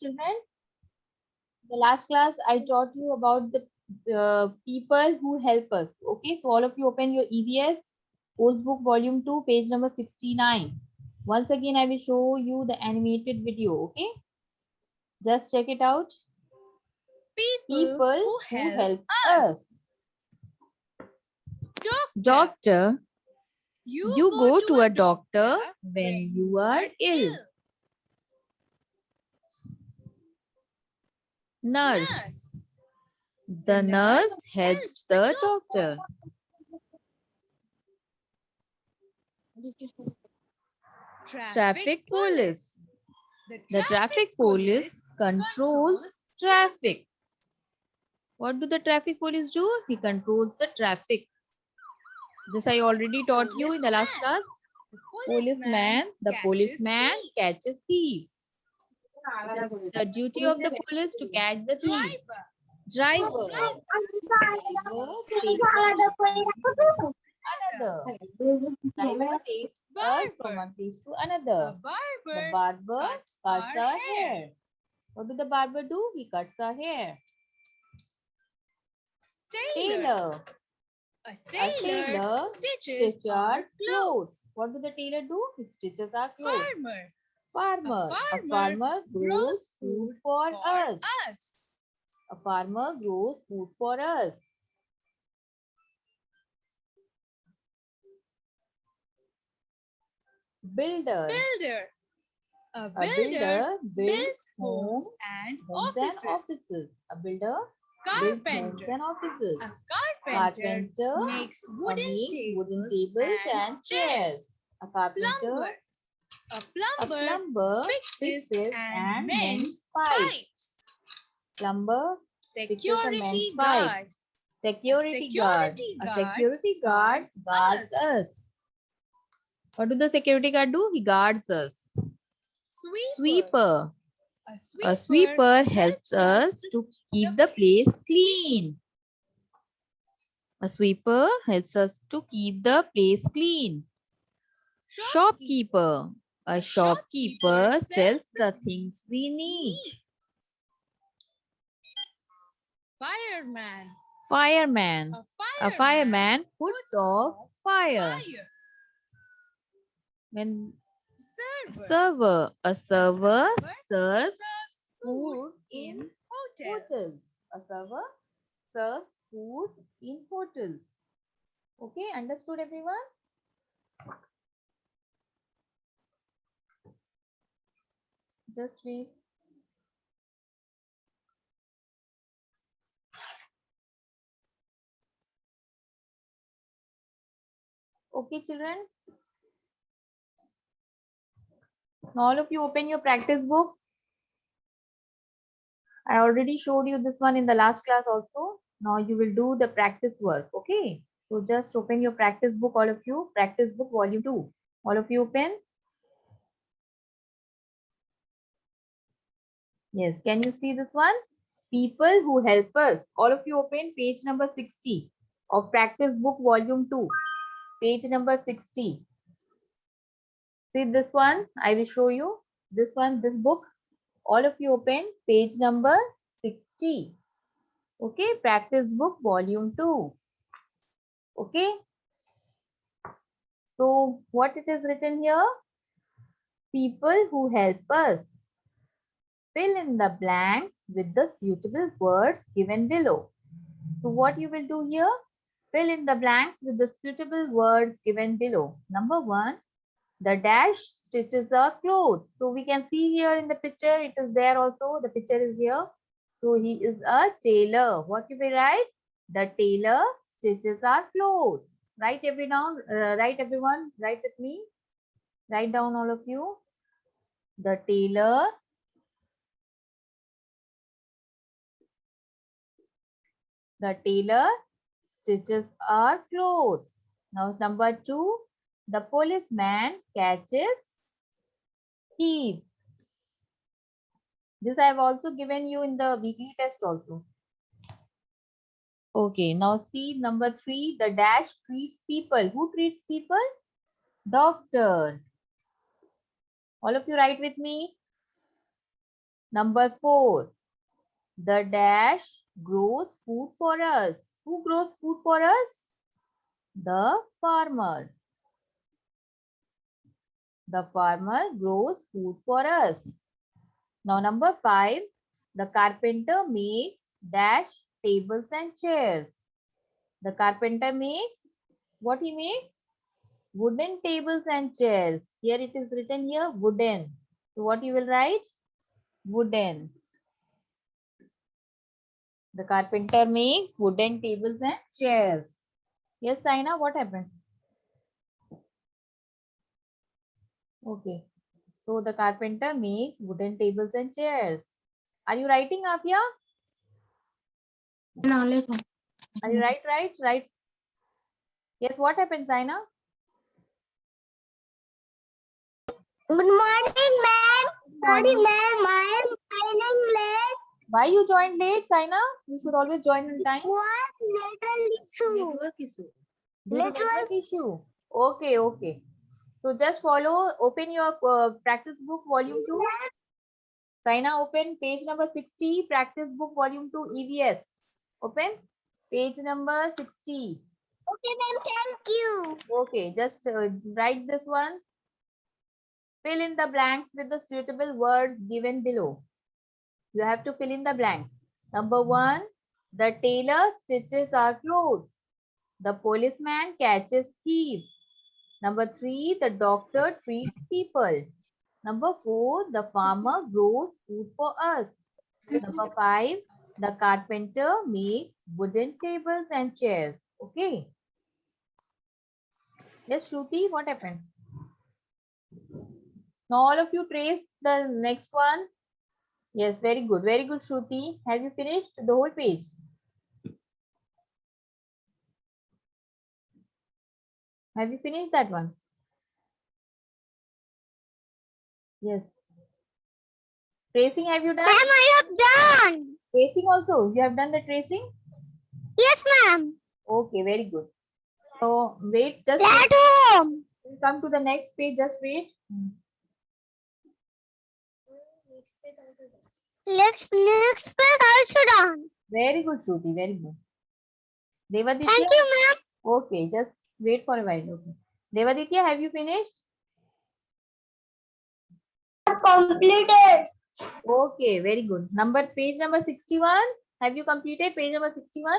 children? The last class I taught you about the people who help us. Okay, so all of you open your EVS course book volume 2 page number 69. Once again I will show you the animated video. Okay, just check it out. People who help us. Doctor, you go to a doctor when you are ill. Nurse, the nurse helps the doctor. Traffic police, the traffic police controls traffic. What do the traffic police do? He controls the traffic. This I already taught you in the last class. The policeman catches thieves. It is the duty of the police to catch the thieves. Driver takes another. Driver takes us from one place to another. The barber cuts our hair. What do the barber do? He cuts our hair. Tailor. A tailor stitches our clothes. What do the tailor do? He stitches our clothes. Farmer. A farmer grows food for us. A farmer grows food for us. Builder. A builder builds homes and offices. A builder builds homes and offices. A carpenter makes wooden tables and chairs. A carpenter. A plumber fixes and mends pipes. Plumber security guard. Security guard. A security guard guards us. What do the security guard do? He guards us. Sweeper. A sweeper helps us to keep the place clean. A sweeper helps us to keep the place clean. Shopkeeper. A shopkeeper sells the things we need. Fireman. A fireman puts off fire. When server. A server serves food in hotels. A server serves food in hotels. Okay, understood everyone? Just wait. Okay, children. Now all of you open your practice book. I already showed you this one in the last class also. Now you will do the practice work. Okay. So just open your practice book, all of you. Practice book volume 2. All of you open. Yes. Can you see this one? People who help us. All of you open page number 60 of practice book volume 2. Page number 60. See this one. I will show you. This one, this book. All of you open page number 60. Okay, practice book volume 2. Okay. So what it is written here? People who help us. Fill in the blanks with the suitable words given below. So what you will do here? Fill in the blanks with the suitable words given below. Number 1, the dash stitches our clothes. So we can see here in the picture, it is there also. The picture is here. So he is a tailor. What you will write? The tailor stitches our clothes. Write everyone. Write with me. Write down all of you. The tailor stitches our clothes. Now number 2, the policeman catches thieves. This I have also given you in the weekly test also. Okay, now see number 3, the dash treats people. Who treats people? Doctor. All of you write with me. Number 4. The dash grows food for us. Who grows food for us? The farmer. The farmer grows food for us. Now number 5. The carpenter makes dash tables and chairs. The carpenter makes, what he makes? Wooden tables and chairs. Here it is written here, wooden. So what you will write? Wooden. The carpenter makes wooden tables and chairs. Yes, Saina, what happened? Okay. So the carpenter makes wooden tables and chairs. Are you writing, Afia? No. Are you right? Yes, what happened, Saina? Good morning, ma'am. Sorry, ma'am. I am joining late. Why you joined late, Saina? You should always join on time. What network issue? Network issue. Okay. So just follow, open your practice book volume 2. Saina, open page number 60, practice book volume 2 EVS. Open page number 60. Okay, ma'am. Thank you. Okay, just write this one. Fill in the blanks with the suitable words given below. You have to fill in the blanks. Number 1, the tailor stitches our clothes. The policeman catches thieves. Number 3, the doctor treats people. Number 4, the farmer grows food for us. Number 5, the carpenter makes wooden tables and chairs. Okay. Yes, Shruti, what happened? Now all of you trace the next one. Yes, very good, Shruti. Have you finished the whole page? Have you finished that one? Yes. Tracing, have you done? Ma'am, I have done. Tracing also, you have done the tracing? Yes, ma'am. Okay, very good. So wait, just At home. come to the next page, just wait. Next page also done. Very good, Shruti, very good. Devaditya? Thank you, ma'am. Okay, just wait for a while. Okay. Devaditya, have you finished? Completed. Okay, very good. Page number 61. Have you completed page number 61?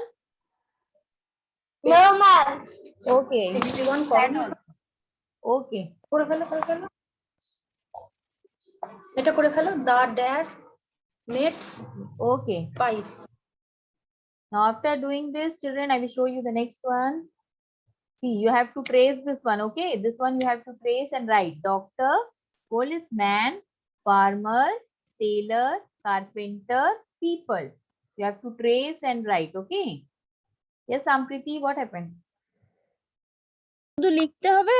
No, ma'am. Okay. 61 Okay. এটা করে ফেলো the dash nets Okay. pipe. Now after doing this, children, I will show you the next one. See, you have to trace this one, okay? This one you have to trace and write. Doctor, policeman, farmer, tailor, carpenter, people. You have to trace and write, okay? Yes, Ampriti, what happened? শুধু লিখতে হবে?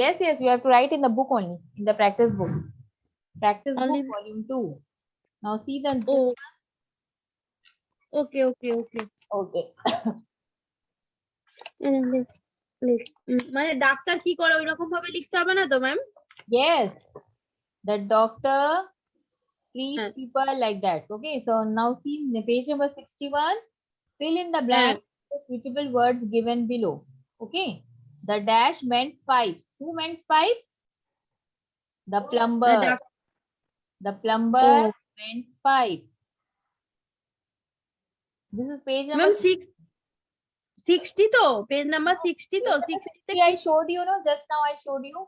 Yes, you have to write in the book only, in the practice book. Practice Only- book volume 2. Now see the this Oh. one. Okay. Okay. মানে doctor কি করে ওইরকম ভাবে লিখতে হবে না তো ma'am? Yes, the doctor treats Huh. people like that. Okay, so now see the page number 61. Fill in the blank with the suitable words given below. Okay, the dash mends pipes. Who mends pipes? The plumber. The plumber Oh. mends pipe. This is page number ma'am 60 তো page number 60 তো 60 I showed you, no? Just now I showed you.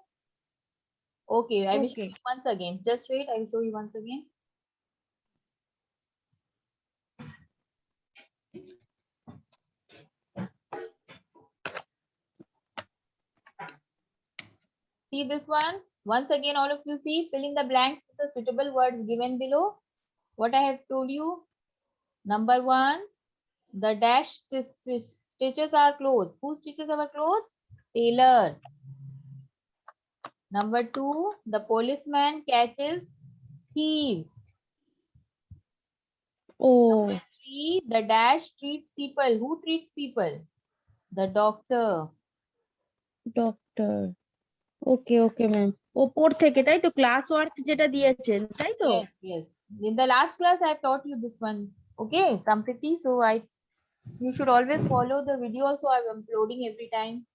Okay, I will show Okay. you once again. Just wait, I will show you once again. See this one? Once again, all of you see, fill in the blanks with the suitable words given below. What I have told you. Number 1, the dash stitches our clothes. Who stitches our clothes? Tailor. Number 2, the policeman catches thieves. Oh. Number 3, the dash treats people. Who treats people? The doctor. Doctor okay ma'am ওপর থেকে তাই তো class work যেটা দিয়েছেন তাই তো? Yes. In the last class, I taught you this one. Okay, Sampriti. So you should always follow the video. Also, I'm uploading every time.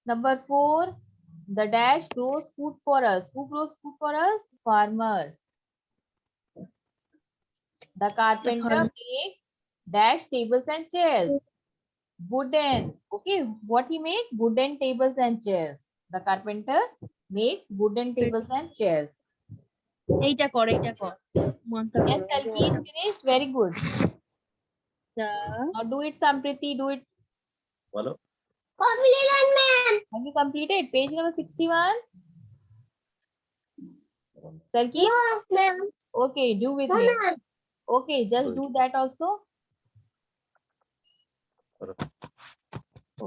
Number 4, the dash grows food for us. Who grows food for us? Farmer. The carpenter makes dash tables and chairs. Wooden. Okay, what he make? Wooden tables and chairs. The carpenter makes wooden tables and chairs. এইটা কর মনটা Yes, Salkeen, finished. Very good. করো Now do it, Sampriti. Do it. Hello. Completed, ma'am. Have you completed? Page number 61. Salkeen? No, ma'am. Okay, do with No, me. ma'am. Okay, just do that also.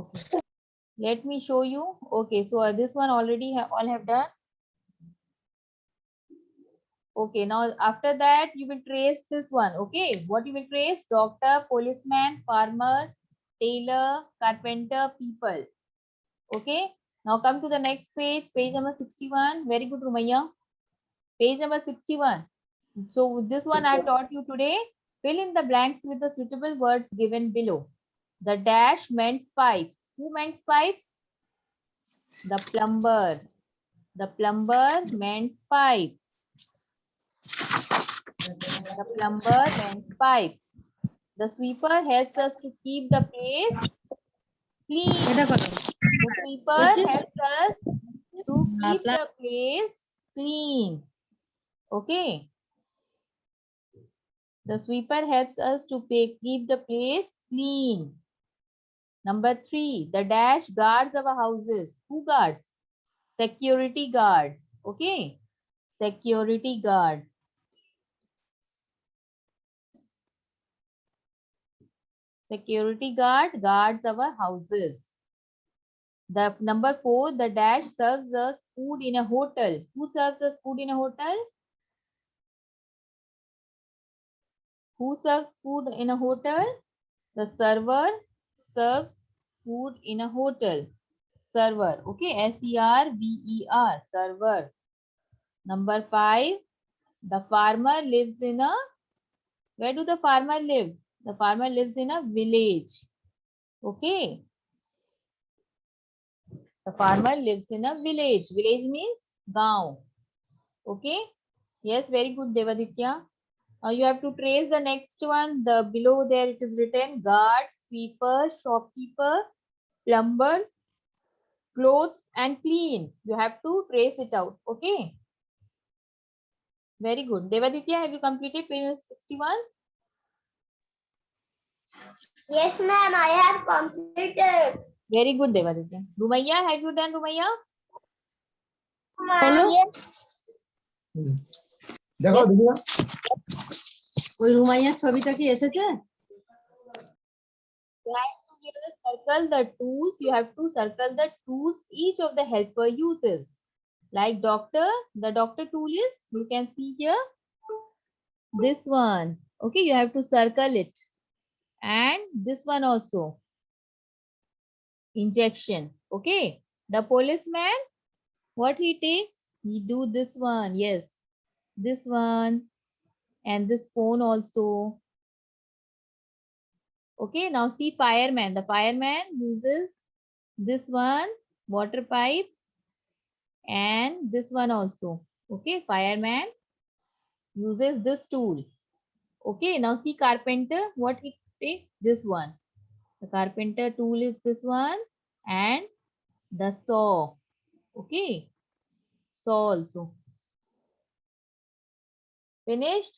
Okay. Let me show you. Okay, so this one already all have done. Okay, now after that you will trace this one. Okay, what you will trace? Doctor, policeman, farmer, tailor, carpenter, people. Okay, now come to the next page, page number 61. Very good, Rumaiya. Page number 61. So this one I taught you today. Fill in the blanks with the suitable words given below. The dash mends pipes. Who mends pipes? The plumber. The plumber mends pipes. The plumber mends pipes. The sweeper helps us to keep the place clean. এটা করো The sweeper helps us to keep the place clean. Okay. The sweeper helps us to keep the place clean. Number 3, the dash guards our houses. Who guards? Security guard. Okay. Security guard. Security guard guards our houses. The number 4, the dash serves us food in a hotel. Who serves us food in a hotel? Who serves food in a hotel? The server serves food in a hotel. Server. Okay. S-E-R-V-E-R. Server. Number 5, the farmer lives in a, where do the farmer live? The farmer lives in a village. Okay. The farmer lives in a village. Village means gaon. Okay. Yes, very good, Devaditya. Now you have to trace the next one. The below there it is written guard, sweeper, shopkeeper, plumber, clothes and clean. You have to trace it out. Okay. Very good. Devaditya, have you completed page 61? Yes, ma'am. I have completed. Very good, Devaditya. Rumaiya, have you done, Rumaiya? Yes. দেখো Yes. দিদিরা ওই রুমাইয়ার ছবিটা কি এসেছে You have to give the circle the tools. You have to circle the tools each of the helper uses. Like doctor, the doctor tool is, you can see here, this one. Okay, you have to circle it. And this one also. Injection. Okay. The policeman, what he takes? He do this one. Yes. This one. And this phone also. Okay, now see fireman. The fireman uses this one, water pipe, and this one also. Okay, fireman uses this tool. Okay, now see carpenter, what he takes? This one. The carpenter tool is this one, and the saw. Okay, saw also. Finished?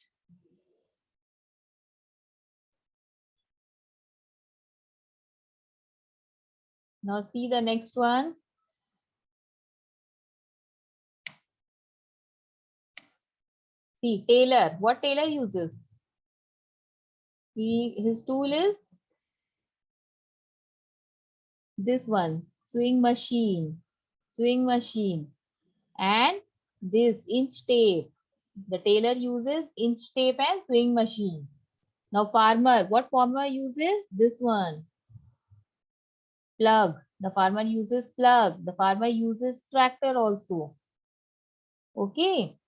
Now see the next one. See, tailor. What tailor uses? His tool is this one, sewing machine. Sewing machine. And this inch tape. The tailor uses inch tape and sewing machine. Now farmer. What farmer uses? This one. Plug. The farmer uses plug. The farmer uses tractor also. Okay.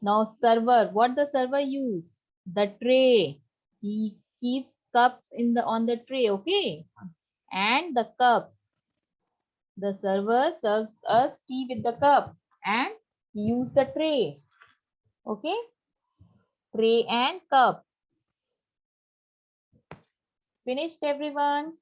Now server, what the server use? The tray. He keeps cups in the on the tray, okay? And the cup. The server serves us tea with the cup and he use the tray. Okay? Tray and cup. Finished everyone?